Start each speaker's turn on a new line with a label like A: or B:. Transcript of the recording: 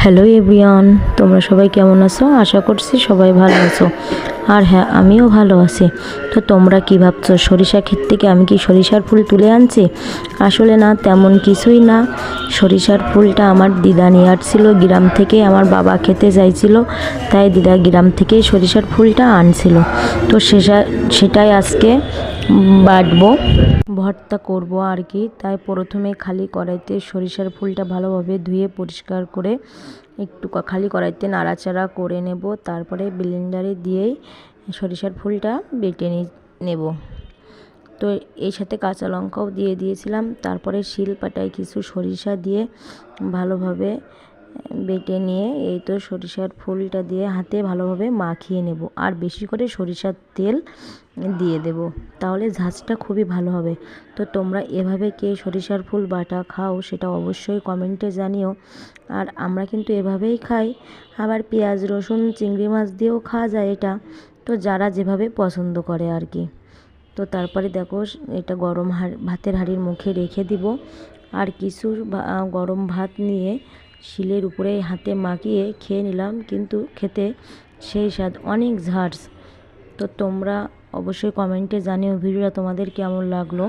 A: Hello everyone, তোমরা সবাই কেমন আছো? আশা করছি সবাই ভালো আছো। আর হ্যাঁ, আমিও ভালো আছি। তো তোমরা কি ভাবছো সরিষা ক্ষেত থেকে আমি কি সরিষার ফুল তুলে আনছি? আসলে না, তেমন কিছুই না। সরিষার ফুলটা আমার দিদা নিয়ে আসছিল গ্রাম থেকে, আমার বাবা খেতে চাইছিল, তাই দিদা গ্রাম থেকেই সরিষার ফুলটা আনছিল। তো সেটাই আজকে বাটবো, ভর্তা করব আর কি। তাই প্রথমে খালি কড়াইতে সরিষার ফুলটা ভালোভাবে ধুয়ে পরিষ্কার করে একটু খালি কড়াইতে নাড়াচাড়া করে নেব, তারপরে ব্লেন্ডারে দিয়েই সরিষার ফুলটা বেটে নেব। তো এই সাথে কাঁচা লঙ্কাও দিয়ে দিয়েছিলাম। তারপরে শিলপাটায় কিছু সরিষা দিয়ে ভালোভাবে বেটে নিয়ে এই তো সরিষার ফুলটা দিয়ে হাতে ভালোভাবে মাখিয়ে নেব, আর বেশি করে সরিষার তেল দিয়ে দেব, তাহলে ঝাঁঝটা খুবই ভালো হবে। তো তোমরা এভাবে কে সরিষার ফুল বাটা খাও সেটা অবশ্যই কমেন্টে জানিও। আর আমরা কিন্তু এভাবেই খাই, আবার পেঁয়াজ রসুন চিংড়ি মাছ দিয়েও খাওয়া যায় এটা, তো যারা যেভাবে পছন্দ করে আর কি। তো তারপরে দেখো এটা গরম ভাতের হাঁড়ির মুখে রেখে দিব, আর কিছু গরম ভাত নিয়ে শিলের উপরে হাতে মাখিয়ে খেয়ে নিলাম, কিন্তু খেতে সেই স্বাদ, অনেক ঝাঁঝ। তো তোমরা অবশ্যই কমেন্টে জানিও ভিডিওটা তোমাদের কেমন লাগলো।